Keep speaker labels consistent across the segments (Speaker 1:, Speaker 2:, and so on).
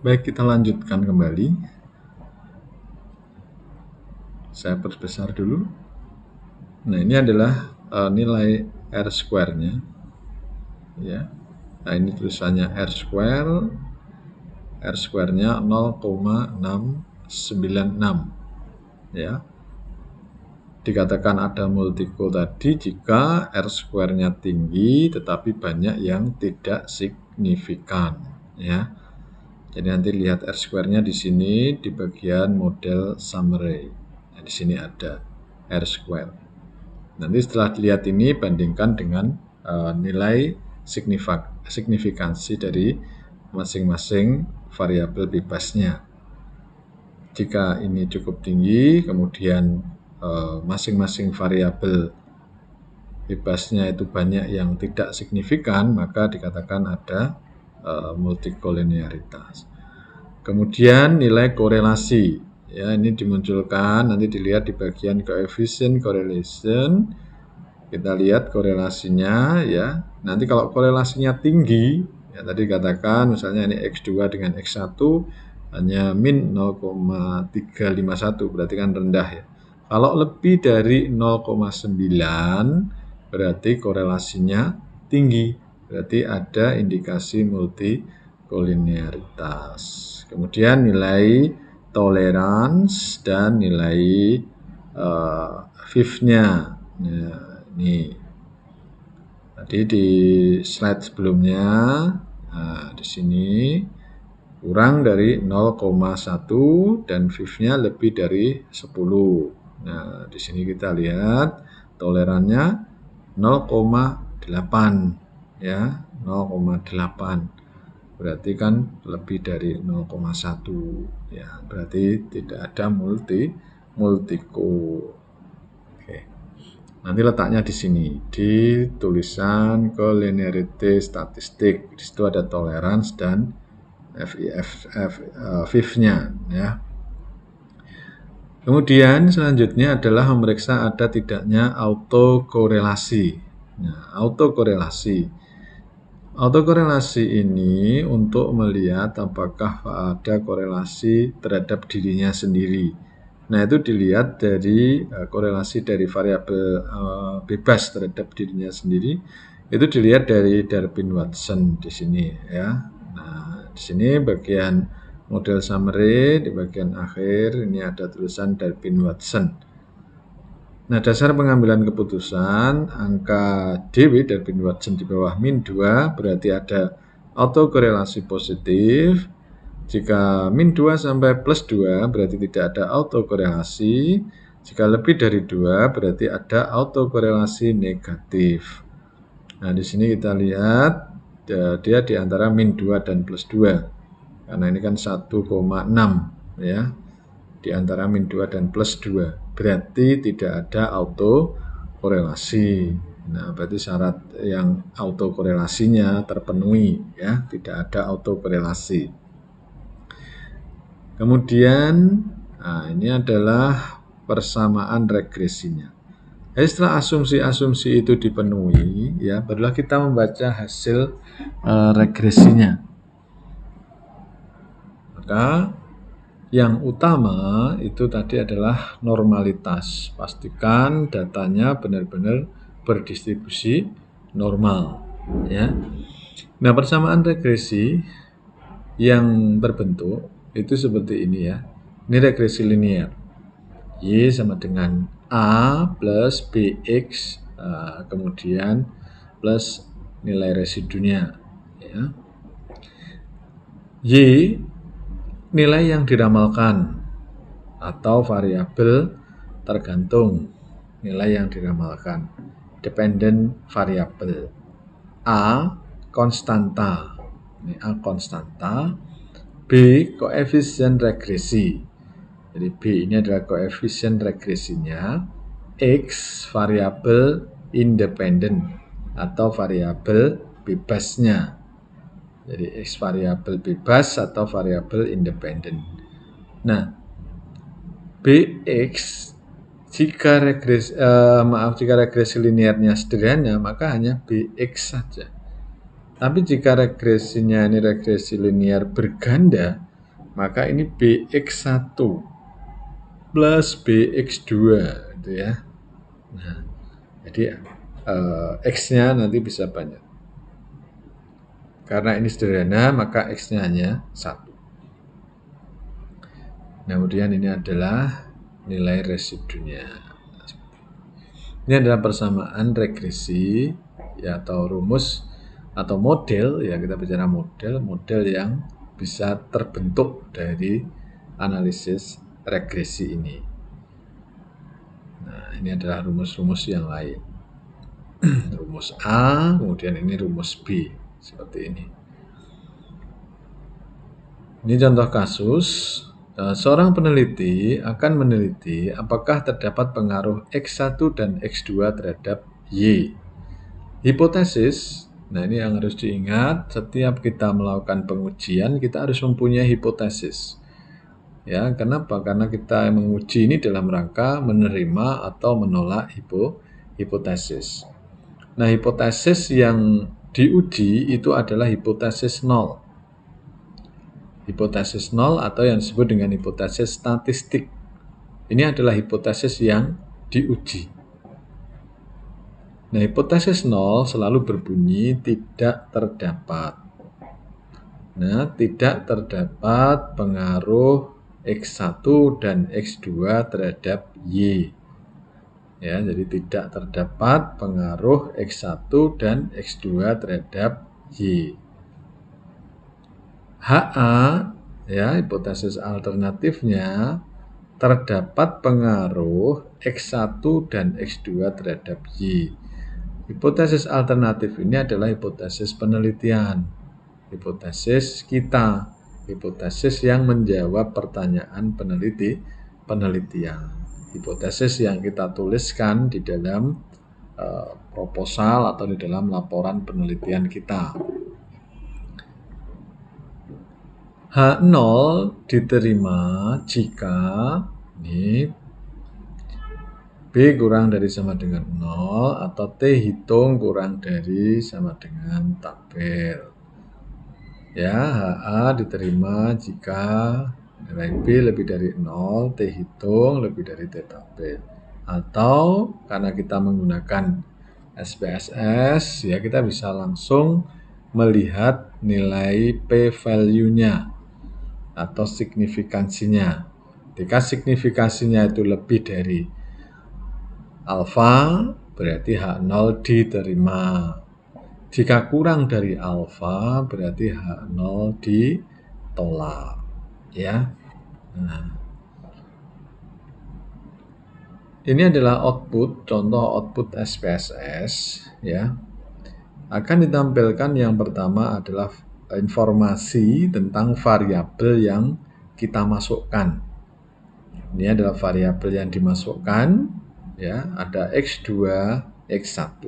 Speaker 1: Baik, kita lanjutkan kembali. Saya perbesar dulu. Nah, ini adalah nilai R square-nya. Ya. Nah, ini tulisannya R square-nya 0,696. Ya. Dikatakan ada multiko tadi jika R square-nya tinggi tetapi banyak yang tidak signifikan, ya. Jadi nanti lihat R square-nya di sini di bagian model summary. Nah, di sini ada R square. Nanti setelah dilihat ini bandingkan dengan nilai signifikansi dari masing-masing variabel bebasnya. Jika ini cukup tinggi, kemudian masing-masing variabel bebasnya itu banyak yang tidak signifikan, maka dikatakan ada multikolinearitas. Kemudian nilai korelasi, ya, ini dimunculkan, nanti dilihat di bagian coefficient correlation. Kita lihat korelasinya, ya. Nanti kalau korelasinya tinggi, ya tadi katakan misalnya ini X2 dengan X1 hanya min 0,351, berarti kan rendah, ya. Kalau lebih dari 0,9 berarti korelasinya tinggi, berarti ada indikasi multikolinearitas. Kemudian nilai tolerance dan nilai fifth-nya. Nah, ini tadi di slide sebelumnya, nah, di sini kurang dari 0,1 dan fifth-nya lebih dari 10. Nah, di sini kita lihat tolerannya 0,8, ya, 0,8. Berarti kan lebih dari 0,1, ya. Berarti tidak ada multiko. Oke. Nanti letaknya di sini di tulisan collinearity statistik. Di situ ada tolerance dan fifth-nya, ya. Kemudian selanjutnya adalah memeriksa ada tidaknya autokorelasi. Nah, autokorelasi ini untuk melihat apakah ada korelasi terhadap dirinya sendiri. Nah, itu dilihat dari korelasi dari variabel bebas terhadap dirinya sendiri. Itu dilihat dari Darwin-Watson di sini, ya. Nah, di sini bagian model summary, di bagian akhir ini ada tulisan Darwin-Watson. Nah, dasar pengambilan keputusan angka DW Darwin-Watson di bawah min 2 berarti ada autokorelasi positif. Jika min 2 sampai plus 2 berarti tidak ada autokorelasi. Jika lebih dari 2 berarti ada autokorelasi negatif. Nah, di sini kita lihat dia di antara min 2 dan plus 2. Karena ini kan 1,6, ya. Di antara min 2 dan plus 2. Berarti tidak ada autokorelasi. Nah, berarti syarat yang autokorelasinya terpenuhi, ya, tidak ada autokorelasi. Kemudian, nah, ini adalah persamaan regresinya. Jadi setelah asumsi-asumsi itu dipenuhi, ya, barulah kita membaca hasil regresinya. Maka yang utama itu tadi adalah normalitas. Pastikan datanya benar-benar berdistribusi normal, ya. Nah, persamaan regresi yang terbentuk itu seperti ini, ya. Ini regresi linear. Y sama dengan A plus BX kemudian plus nilai residunya, ya. Y nilai yang diramalkan atau variabel tergantung nilai yang diramalkan, dependent variable. A konstanta, ini A konstanta. B koefisien regresi, jadi B ini adalah koefisien regresinya. X variabel independen atau variabel bebasnya. Jadi X variabel bebas atau variabel independen. Nah, Bx jika regresi linearnya sederhana maka hanya Bx saja. Tapi jika regresinya ini regresi linear berganda, maka ini BX1 plus BX2 gitu ya. Nah, jadi X-nya nanti bisa banyak. Karena ini sederhana, maka X-nya hanya 1. Kemudian ini adalah nilai residunya. Ini adalah persamaan regresi ya, atau rumus atau model ya, kita bicara model yang bisa terbentuk dari analisis regresi ini. Nah, ini adalah rumus-rumus yang lain. Rumus A, kemudian ini rumus B, seperti ini. Ini contoh kasus, seorang peneliti akan meneliti apakah terdapat pengaruh X1 dan X2 terhadap Y. Hipotesis, nah ini yang harus diingat, setiap kita melakukan pengujian, kita harus mempunyai hipotesis. Ya, kenapa? Karena kita menguji ini dalam rangka menerima atau menolak hipotesis. Nah, hipotesis yang diuji itu adalah hipotesis nol. Hipotesis nol atau yang disebut dengan hipotesis statistik. Ini adalah hipotesis yang diuji. Nah, hipotesis nol selalu berbunyi tidak terdapat. Nah, tidak terdapat pengaruh X1 dan X2 terhadap Y. Ya, jadi tidak terdapat pengaruh X1 dan X2 terhadap Y. HA, ya, hipotesis alternatifnya terdapat pengaruh X1 dan X2 terhadap Y. Hipotesis alternatif ini adalah hipotesis penelitian, hipotesis kita, hipotesis yang menjawab pertanyaan penelitian, hipotesis yang kita tuliskan di dalam proposal atau di dalam laporan penelitian kita. H0 diterima jika ini B kurang dari sama dengan 0 atau T hitung kurang dari sama dengan tabel. Ya, HA diterima jika nilai B lebih dari 0, T hitung lebih dari T tabel. Atau karena kita menggunakan SPSS, ya kita bisa langsung melihat nilai P-value-nya atau signifikansinya. Jika signifikansinya itu lebih dari alfa, berarti H0 diterima. Jika kurang dari alfa, berarti H0 ditolak. Ya. Nah, ini adalah output, contoh output SPSS. Ya, akan ditampilkan yang pertama adalah informasi tentang variabel yang kita masukkan. Ini adalah variabel yang dimasukkan. Ya, ada X2, X1.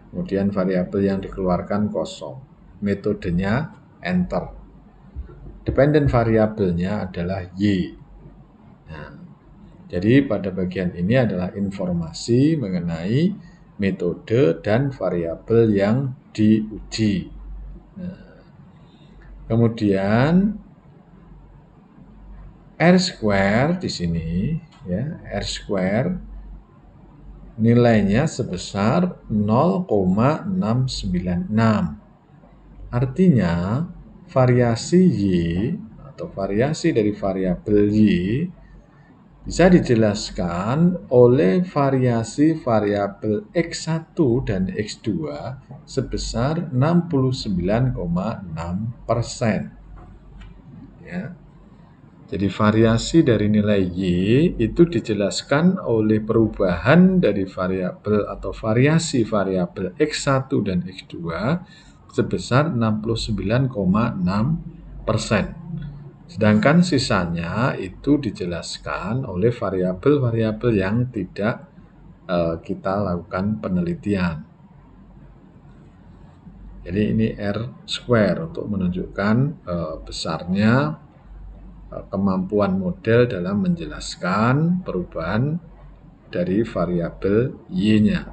Speaker 1: Kemudian variabel yang dikeluarkan kosong. Metodenya enter. Dependent variabelnya adalah Y. Nah, jadi pada bagian ini adalah informasi mengenai metode dan variabel yang diuji. Nah, kemudian R² di sini, ya, R² nilainya sebesar 0,696. Artinya variasi Y atau variasi dari variabel Y bisa dijelaskan oleh variasi variabel X1 dan X2 sebesar 69,6%. Ya. Jadi variasi dari nilai Y itu dijelaskan oleh perubahan dari variabel atau variasi variabel X1 dan X2 sebesar 69,6%. Sedangkan sisanya itu dijelaskan oleh variabel-variabel yang tidak kita lakukan penelitian. Jadi ini R² untuk menunjukkan besarnya kemampuan model dalam menjelaskan perubahan dari variabel Y-nya.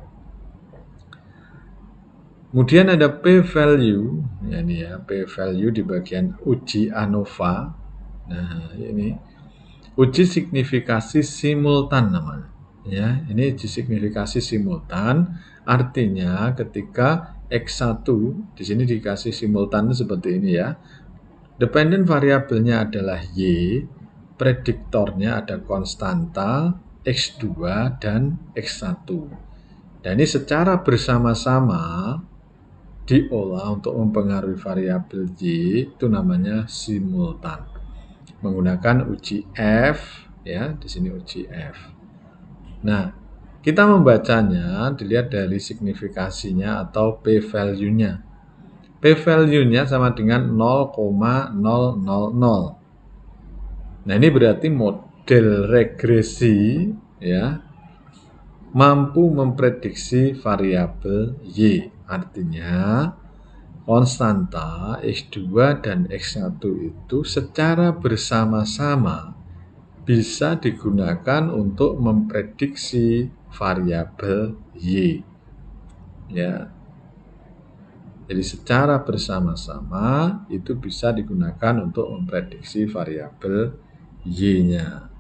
Speaker 1: Kemudian ada P-value, ya ini ya, P-value di bagian uji ANOVA. Nah, ini uji signifikasi simultan namanya. Ya, ini uji signifikasi simultan artinya ketika X1 di sini dikasih simultan seperti ini ya. Dependent variabelnya adalah Y, prediktornya ada konstanta X2 dan X1. Dan ini secara bersama-sama diolah untuk mempengaruhi variabel Y, itu namanya simultan. Menggunakan uji F, ya, di sini uji F. Nah, kita membacanya dilihat dari signifikasinya atau p-value-nya. P-value-nya sama dengan 0,000. Nah, ini berarti model regresi ya mampu memprediksi variabel Y. Artinya konstanta X2 dan X1 itu secara bersama-sama bisa digunakan untuk memprediksi variabel Y. Ya. Jadi secara bersama-sama itu bisa digunakan untuk memprediksi variabel Y-nya.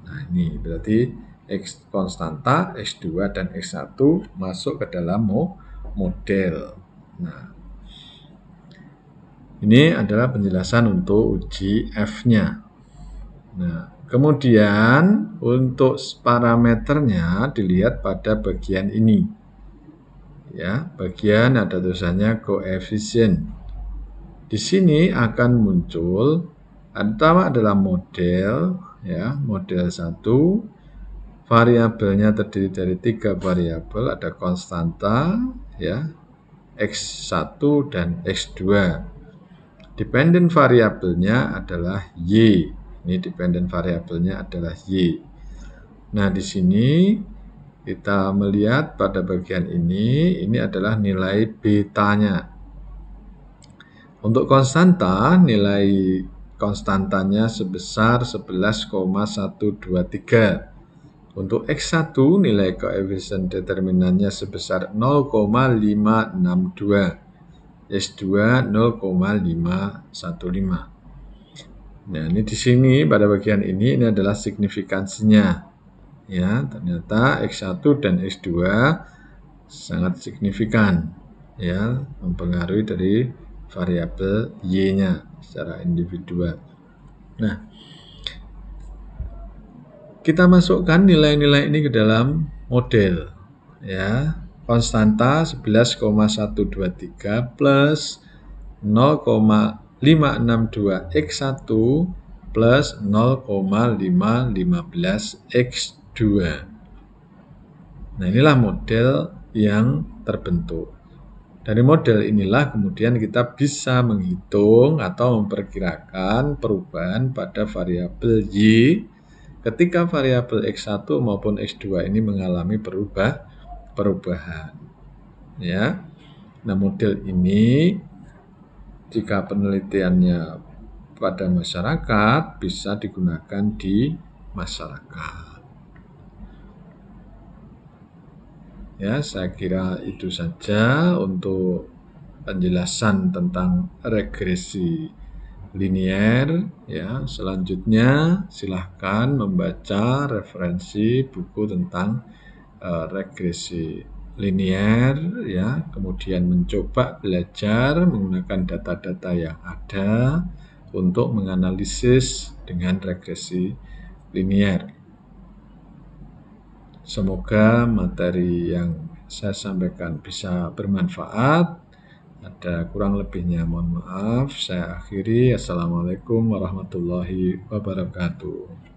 Speaker 1: Nah, ini berarti X konstanta, X2 dan X1 masuk ke dalam model. Nah, ini adalah penjelasan untuk uji F-nya. Nah, kemudian untuk parameternya dilihat pada bagian ini. Ya, bagian ada tulisannya koefisien. Di sini akan muncul pertama adalah model, ya, model 1. Variabelnya terdiri dari 3 variabel, ada konstanta, ya, X1 dan X2. Dependent variabelnya adalah Y. Ini dependent variabelnya adalah Y. Nah, di sini kita melihat pada bagian ini adalah nilai betanya. Untuk konstanta, nilai konstantanya sebesar 11,123. Untuk X1, nilai koefisien determinannya sebesar 0,562. X2 0,515. Nah, ini di sini pada bagian ini adalah signifikansinya. Ya, ternyata X1 dan X2 sangat signifikan ya, mempengaruhi dari variabel Y-nya secara individual. Nah, kita masukkan nilai-nilai ini ke dalam model ya. Konstanta 11,123 plus 0,562 X1 plus 0,515 X2. Nah, inilah model yang terbentuk. Dari model inilah kemudian kita bisa menghitung atau memperkirakan perubahan pada variabel Y ketika variabel X1 maupun X2 ini mengalami perubahan. Ya. Nah, model ini jika penelitiannya pada masyarakat bisa digunakan di masyarakat. Ya, saya kira itu saja untuk penjelasan tentang regresi linier. Ya, selanjutnya silahkan membaca referensi buku tentang regresi linier, ya, kemudian mencoba belajar menggunakan data-data yang ada untuk menganalisis dengan regresi linier. Semoga materi yang saya sampaikan bisa bermanfaat. Ada kurang lebihnya mohon maaf. Saya akhiri. Assalamualaikum warahmatullahi wabarakatuh.